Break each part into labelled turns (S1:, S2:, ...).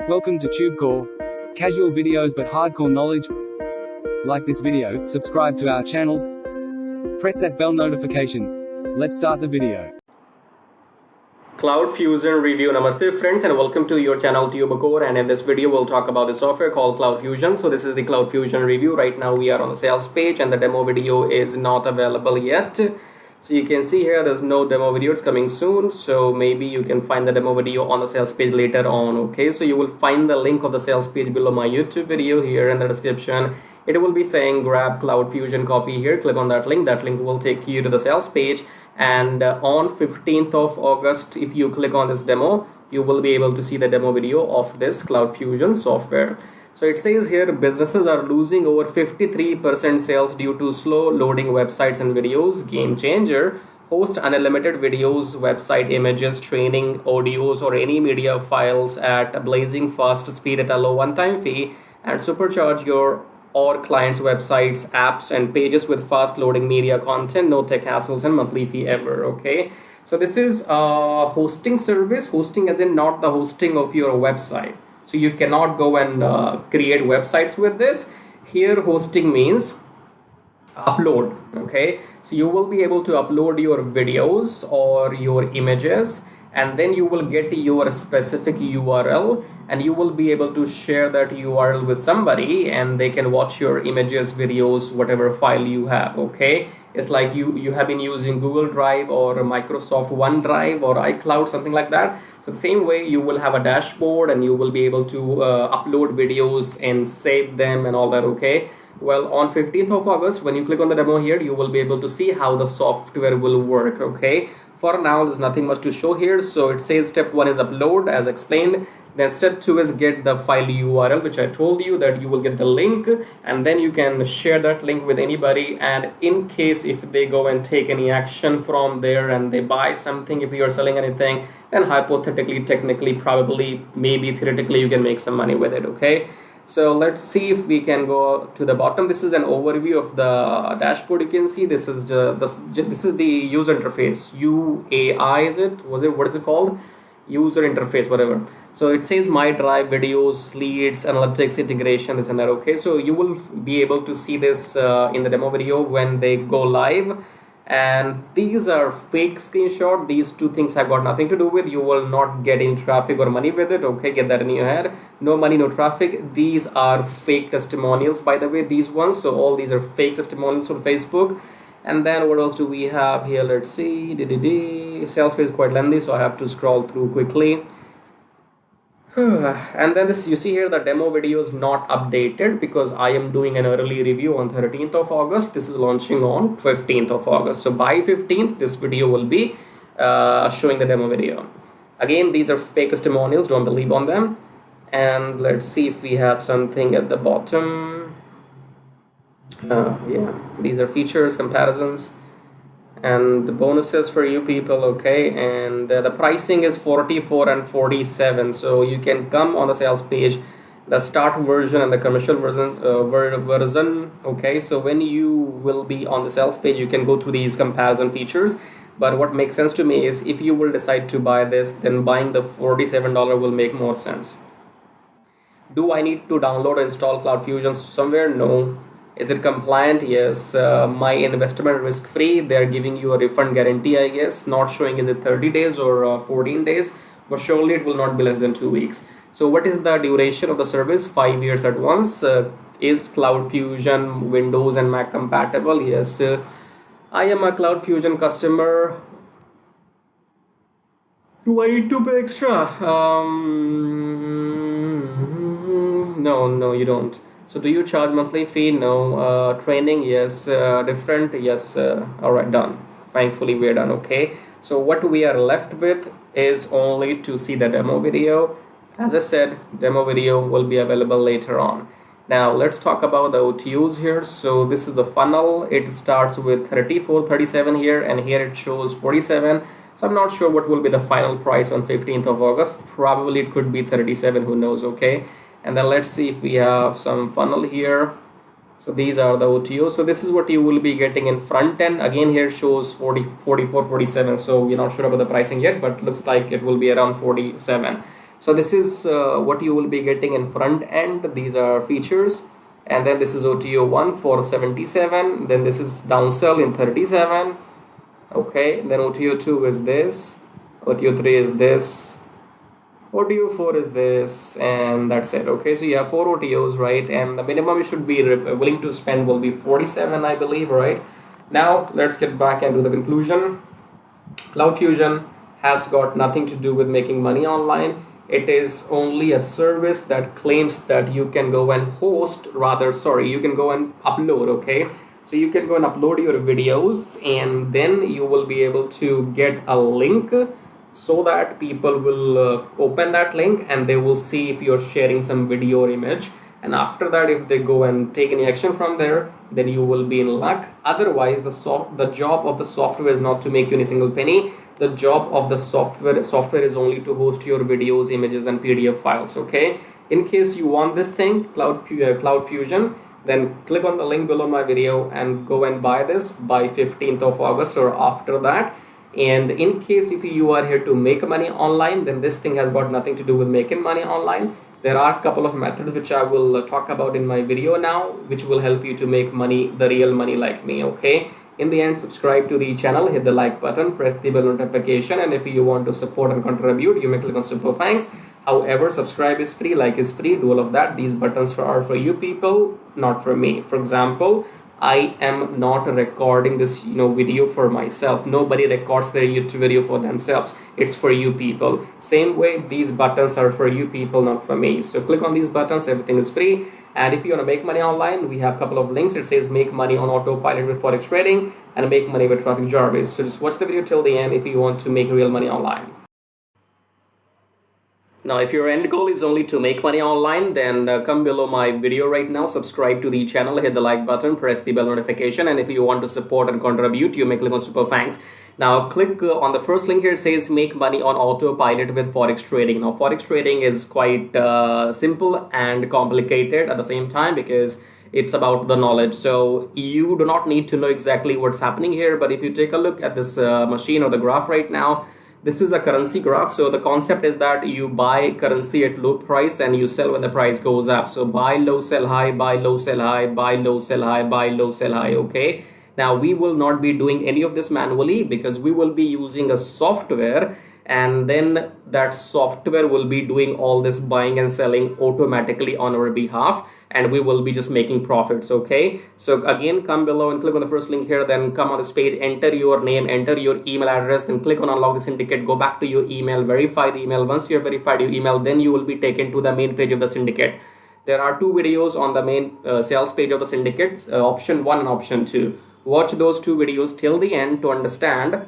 S1: Welcome to TubeCore. Casual videos but hardcore knowledge. Like this video, subscribe to our channel, press that bell notification. Let's start the video.
S2: CloudFusion review. Namaste friends and welcome to your channel TubeCore, and in this video we'll talk about the software called CloudFusion. So this is the CloudFusion review. Right now we are on the sales page and the demo video is not available yet. So you can see here there's no demo video, it's coming soon, so maybe you can find the demo video on the sales page later on. Okay, so you will find the link of the sales page below my YouTube video here in the description. It will be saying grab CloudFusion copy here, click on that link will take you to the sales page, and on 15th of August if you click on this demo you will be able to see the demo video of this CloudFusion software. So it says here businesses are losing over 53% sales due to slow loading websites and videos. Game changer. Host unlimited videos, website images, training, audios, or any media files at a blazing fast speed at a low one-time fee, and supercharge your or clients' websites, apps, and pages with fast loading media content, no tech hassles, and monthly fee ever. Okay, so this is a hosting service. Hosting as in not the hosting of your website. So you cannot go and create websites with this. Here hosting means upload. Okay, so you will be able to upload your videos or your images, and then you will get your specific URL and you will be able to share that URL with somebody and they can watch your images, videos, whatever file you have. Okay, it's like you have been using Google Drive or Microsoft OneDrive or iCloud, something like that. So the same way you will have a dashboard and you will be able to upload videos and save them and all that. Okay, well, on 15th of August when you click on the demo here you will be able to see how the software will work. Okay, for now there's nothing much to show here. So it says step 1 is upload as explained, then step 2 is get the file URL, which I told you that you will get the link, and then you can share that link with anybody, and in case if they go and take any action from there and they buy something, if you are selling anything, then hypothetically, technically, probably, maybe theoretically you can make some money with it. Okay, so let's see if we can go to the bottom. This is an overview of the dashboard. You can see this is the user interface. UAI is it? What is it called? User interface, whatever. So it says my drive, videos, leads, analytics, integration, this and that. Okay, so you will be able to see this in the demo video when they go live. And these are fake screenshot. These two things have got nothing to do with. You will not get in traffic or money with it. Okay, get that in your head. No money, no traffic. These are fake testimonials, by the way, these ones. So all these are fake testimonials on Facebook. And then what else do we have here? Let's see. Sales page is quite lengthy, so I have to scroll through quickly. And then this, you see here, the demo video is not updated because I am doing an early review on 13th of August. This is launching on 15th of August. So by 15th, this video will be showing the demo video. Again, these are fake testimonials. Don't believe on them. And let's see if we have something at the bottom. Yeah, these are features, comparisons, and the bonuses for you people. Okay, and the pricing is 44 and 47. So you can come on the sales page, the start version and the commercial version. Okay, so when you will be on the sales page you can go through these comparison features. But what makes sense to me is if you will decide to buy this, then buying the $47 will make more sense. Do I need to download or install CloudFusion somewhere? No. Is it compliant? Yes. My investment risk free. They are giving you a refund guarantee, I guess. Not showing is it 30 days or 14 days, but surely it will not be less than 2 weeks. So what is the duration of the service? 5 years at once. Is CloudFusion Windows and Mac compatible? Yes. I am a CloudFusion customer. Do I need to pay extra? No, you don't. So do you charge monthly fee? No. Training? Yes. Different? Yes. All right, done. Thankfully we're done. Okay, so what we are left with is only to see the demo video. As I said, demo video will be available later on. Now let's talk about the OTUs here. So this is the funnel. It starts with 34, 37 here, and here it shows 47. So I'm not sure what will be the final price on 15th of August. Probably it could be 37, who knows. Okay, and then let's see if we have some funnel here. So these are the OTOs. So this is what you will be getting in front end. Again, here shows 40, 44, 47. So we're not sure about the pricing yet, but looks like it will be around 47. So this is what you will be getting in front end. These are features, and then this is OTO 1 for 77, then this is downsell in 37. Okay, then OTO 2 is this, OTO 3 is this, OTO 4 is this, and that's it. Okay, so you have 4 OTOs, right? And the minimum you should be willing to spend will be 47, I believe, right? Now let's get back and do the conclusion. CloudFusion has got nothing to do with making money online. It is only a service that claims that you can go and you can go and upload. Okay, so you can go and upload your videos, and then you will be able to get a link so that people will open that link and they will see if you're sharing some video or image. And after that, if they go and take any action from there, then you will be in luck. Otherwise, the job of the software is not to make you any single penny. The job of the software is only to host your videos, images, and PDF files. Okay, in case you want this thing, CloudFusion, then click on the link below my video and go and buy this by 15th of August or after that. And in case if you are here to make money online, then this thing has got nothing to do with making money online. There are a couple of methods which I will talk about in my video now, which will help you to make money, the real money like me. Okay, in the end, subscribe to the channel, hit the like button, press the bell notification, and if you want to support and contribute, you may click on super thanks. However, subscribe is free, like is free, do all of that. These buttons are for you people, not for me. For example, I am not recording this video for myself. Nobody records their YouTube video for themselves. It's for you people. Same way, these buttons are for you people, not for me. So click on these buttons, everything is free. And if you want to make money online, we have a couple of links. It says make money on autopilot with forex trading and make money with Traffic Jarvis. So just watch the video till the end if you want to make real money online. Now, if your end goal is only to make money online, then come below my video right now, subscribe to the channel, hit the like button, press the bell notification, and if you want to support and contribute, you may click on super thanks. Now, click on the first link here. It says make money on autopilot with forex trading. Now, forex trading is quite simple and complicated at the same time because it's about the knowledge. So you do not need to know exactly what's happening here, but if you take a look at this machine or the graph right now, this is a currency graph. So the concept is that you buy currency at low price and you sell when the price goes up. So buy low, sell high, buy low, sell high, buy low, sell high, buy low, sell high. Okay. Now we will not be doing any of this manually because we will be using a software, and then that software will be doing all this buying and selling automatically on our behalf, and we will be just making profits. Okay, so again, come below and click on the first link here, then come on this page, enter your name, enter your email address, then click on unlock the syndicate, go back to your email, verify the email. Once you have verified your email, then you will be taken to the main page of the syndicate. There are 2 videos on the main sales page of the syndicate, option 1 and option 2. Watch those 2 videos till the end to understand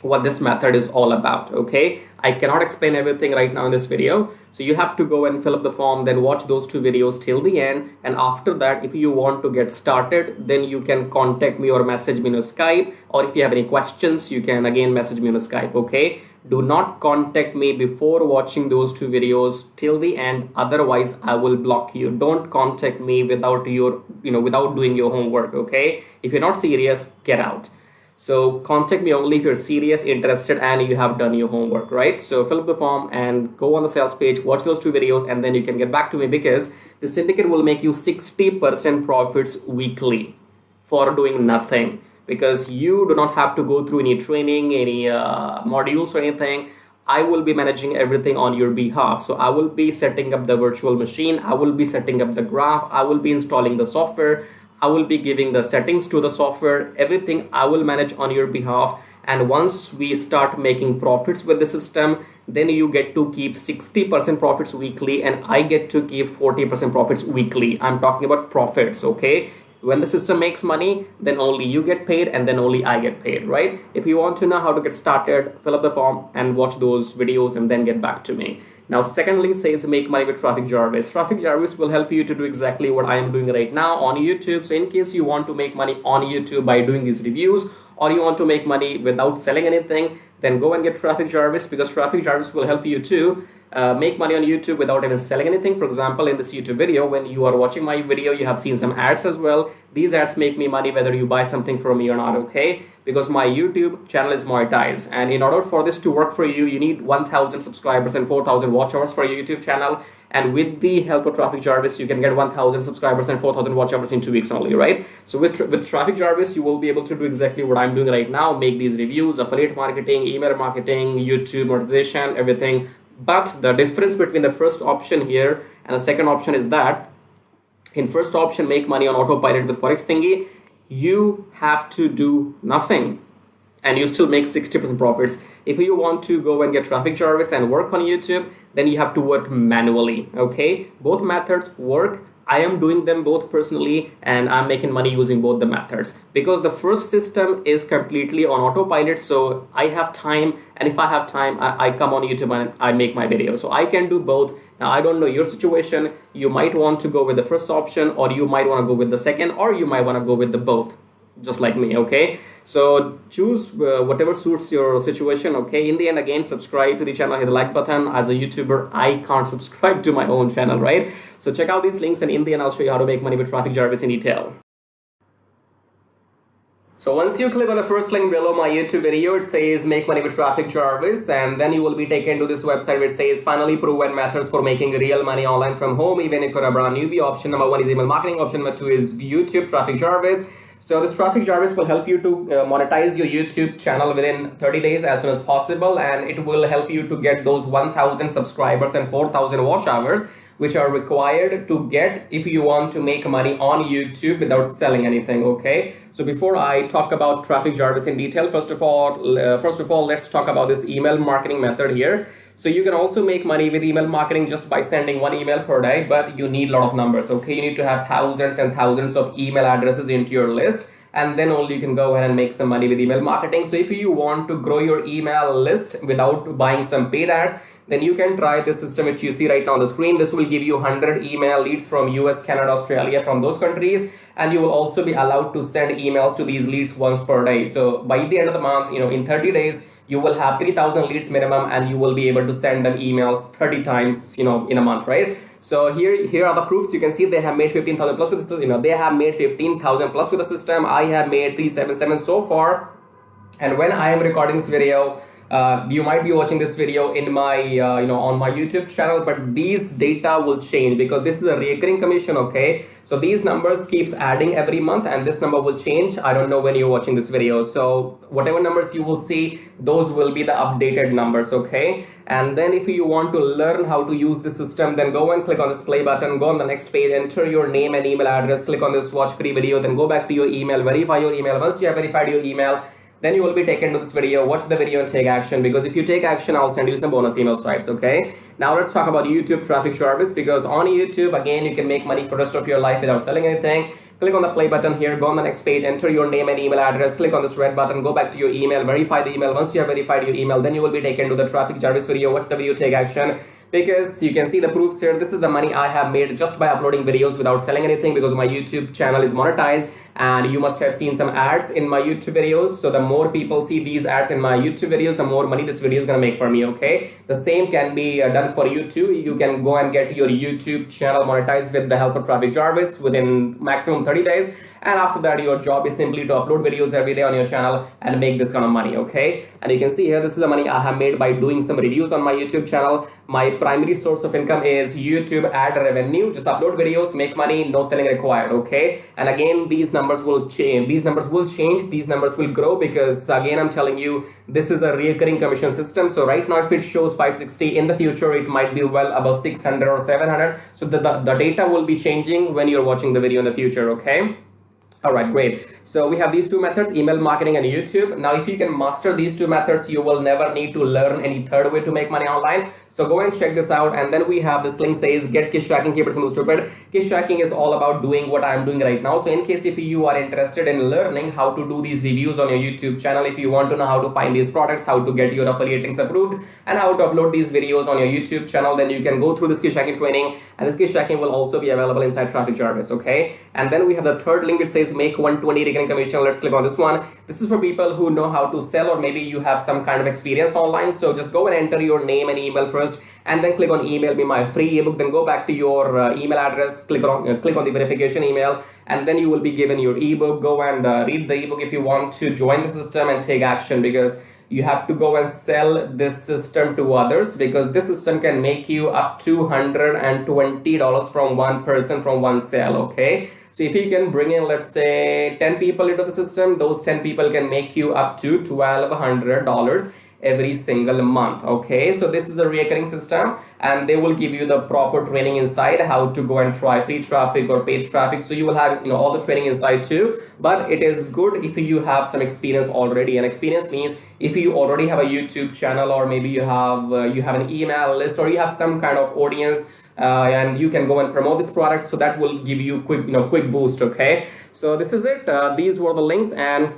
S2: what this method is all about. Okay, I cannot explain everything right now in this video, so you have to go and fill up the form, then watch those 2 videos till the end, and after that, if you want to get started, then you can contact me or message me on Skype, or if you have any questions, you can again message me on Skype. Okay, do not contact me before watching those 2 videos till the end, otherwise I will block you. Don't contact me without without doing your homework. Okay, if you're not serious, get out. So contact me only if you're serious, interested, and you have done your homework, right? So fill up the form and go on the sales page, watch those 2 videos, and then you can get back to me, because the syndicate will make you 60% profits weekly for doing nothing, because you do not have to go through any training, any modules or anything. I will be managing everything on your behalf. So I will be setting up the virtual machine, I will be setting up the graph, I will be installing the software, I will be giving the settings to the software, everything I will manage on your behalf. And once we start making profits with the system, then you get to keep 60% profits weekly, and I get to keep 40% profits weekly. I'm talking about profits, okay? When the system makes money, then only you get paid, and then only I get paid, right? If you want to know how to get started, fill up the form and watch those videos and then get back to me. Now, second link says make money with Traffic Jarvis. Traffic Jarvis will help you to do exactly what I am doing right now on YouTube. So in case you want to make money on YouTube by doing these reviews, or you want to make money without selling anything, then go and get Traffic Jarvis, because Traffic Jarvis will help you to make money on YouTube without even selling anything. For example, in this YouTube video, when you are watching my video, you have seen some ads as well. These ads make me money whether you buy something from me or not, okay? because my YouTube channel is monetized. And in order for this to work for you, you need 1,000 subscribers and 4,000 watch hours for your YouTube channel. And with the help of Traffic Jarvis, you can get 1,000 subscribers and 4,000 watch hours in 2 weeks only, right? So with Traffic Jarvis, you will be able to do exactly what I'm doing right now, make these reviews, affiliate marketing, email marketing, YouTube monetization, everything. But the difference between the first option here and the second option is that in first option, make money on autopilot with Forex Thingy, you have to do nothing and you still make 60% profits. If you want to go and get Traffic Jarvis and work on YouTube, then you have to work manually, okay? Both methods work. I am doing them both personally and I'm making money using both the methods because the first system is completely on autopilot. So I have time, and if I have time, I come on YouTube and I make my video. So I can do both. Now, I don't know your situation. You might want to go with the first option, or you might want to go with the second, or you might want to go with the both, just like me, okay? So choose whatever suits your situation, okay? In the end, again, subscribe to the channel, hit the like button. As a YouTuber, I can't subscribe to my own channel, right? So check out these links, and in the end, I'll show you how to make money with Traffic Jarvis in detail. So once you click on the first link below my YouTube video, it says make money with Traffic Jarvis, and then you will be taken to this website which says finally proven methods for making real money online from home, even if you're a brand newbie. Option number 1 is email marketing. Option number 2 is YouTube Traffic Jarvis. So this Traffic Jarvis will help you to monetize your YouTube channel within 30 days as soon as possible, and it will help you to get those 1,000 subscribers and 4,000 watch hours, which are required to get if you want to make money on YouTube without selling anything, okay? So before I talk about Traffic Jarvis in detail, first of all, let's talk about this email marketing method here. So you can also make money with email marketing just by sending 1 email per day, but you need a lot of numbers, okay? You need to have thousands and thousands of email addresses into your list, and then only you can go ahead and make some money with email marketing. So if you want to grow your email list without buying some paid ads, then you can try this system which you see right now on the screen. This will give you 100 email leads from US, Canada, Australia, from those countries, and you will also be allowed to send emails to these leads once per day. So by the end of the month, in 30 days, you will have 3,000 leads minimum, and you will be able to send them emails 30 times, in a month, right? So here are the proofs. You can see they have made 15,000 plus with the system. They have made 15,000 plus with the system. I have made 377 so far, and when I am recording this video, you might be watching this video in my on my YouTube channel, but these data will change because this is a recurring commission, okay? So these numbers keeps adding every month, and this number will change. I don't know when you're watching this video, so whatever numbers you will see, those will be the updated numbers, okay? And then if you want to learn how to use the system, then go and click on this play button, go on the next page, enter your name and email address, click on this watch free video, then go back to your email, verify your email. Once you have verified your email, then you will be taken to this video. Watch the video and take action, because if you take action, I'll send you some bonus email stripes, okay? Now let's talk about YouTube Traffic Jarvis, because on YouTube, again, you can make money for the rest of your life without selling anything. Click on the play button here, go on the next page, enter your name and email address, click on this red button, go back to your email, verify the email. Once you have verified your email, then you will be taken to the Traffic Jarvis video. Watch the video, take action, because you can see the proofs here. This is the money I have made just by uploading videos without selling anything, because my YouTube channel is monetized, and you must have seen some ads in my YouTube videos. So the more people see these ads in my YouTube videos, the more money this video is gonna make for me, okay? The same can be done for you too. You can go and get your YouTube channel monetized with the help of Traffic Jarvis within maximum 30 days. And after that, your job is simply to upload videos every day on your channel and make this kind of money, okay? And you can see here, this is the money I have made by doing some reviews on my YouTube channel. My primary source of income is YouTube ad revenue. Just upload videos, make money, no selling required, okay? And again, these numbers will change. These numbers will change. These numbers will grow, because again, I'm telling you, this is a recurring commission system. So right now, if it shows 560, in the future, it might be well above 600 or 700. So the data will be changing when you're watching the video in the future, okay? All right, great. So we have these two methods, email marketing and YouTube. Now, if you can master these two methods, you will never need to learn any third way to make money online. So go and check this out. And then we have this link says get Kiss Tracking, keep it simple, stupid. Kiss Tracking is all about doing what I'm doing right now. So in case if you are interested in learning how to do these reviews on your YouTube channel, if you want to know how to find these products, how to get your affiliate links approved, and how to upload these videos on your YouTube channel, then you can go through this Kiss Tracking training. And this Kiss Tracking will also be available inside Traffic Jarvis, okay? And then we have the third link. It says make 120 recurring commission. Let's click on this one. This is for people who know how to sell, or maybe you have some kind of experience online. So just go and enter your name and email first. first, and then click on email me my free ebook. Then go back to your email address, click on the verification email, and then you will be given your ebook. Go and read the ebook if you want to join the system and take action, because you have to go and sell this system to others, because this system can make you up to $120 from one person, from one sale. Okay, so if you can bring in, let's say, 10 people into the system, those 10 people can make you up to $1,200 every single month. Okay, so this is a recurring system, and they will give you the proper training inside how to go and try free traffic or paid traffic. So you will have, all the training inside too. But it is good if you have some experience already, and experience means if you already have a YouTube channel, or maybe you have an email list, or you have some kind of audience, and you can go and promote this product. So that will give you quick boost. Okay, so this is it. These were the links, and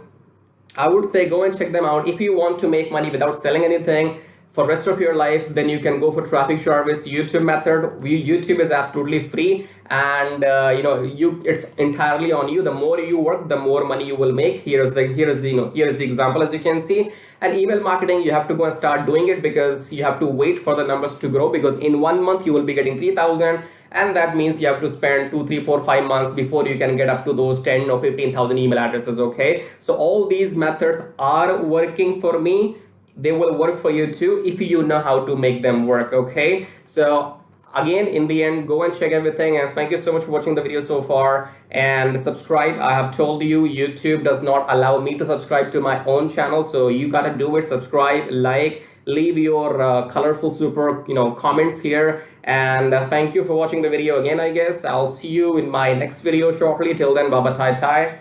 S2: I would say go and check them out. If you want to make money without selling anything for rest of your life, then you can go for traffic service YouTube method. YouTube is absolutely free, and it's entirely on you. The more you work, the more money you will make. Here is the example, as you can see. And email marketing, you have to go and start doing it, because you have to wait for the numbers to grow, because in 1 month you will be getting 3,000, and that means you have to spend 2, 3, 4, 5 months before you can get up to those 10 or 15,000 email addresses. Okay, so all these methods are working for me. They will work for you too if you know how to make them work. Okay, so again, in the end, go and check everything, and thank you so much for watching the video so far, and subscribe. I have told you, YouTube does not allow me to subscribe to my own channel, so you gotta do it. Subscribe, like, leave your colorful super comments here, and thank you for watching the video again. I guess I'll see you in my next video shortly. Till then, bye bye, tai tai.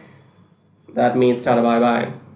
S2: That means tada, bye bye.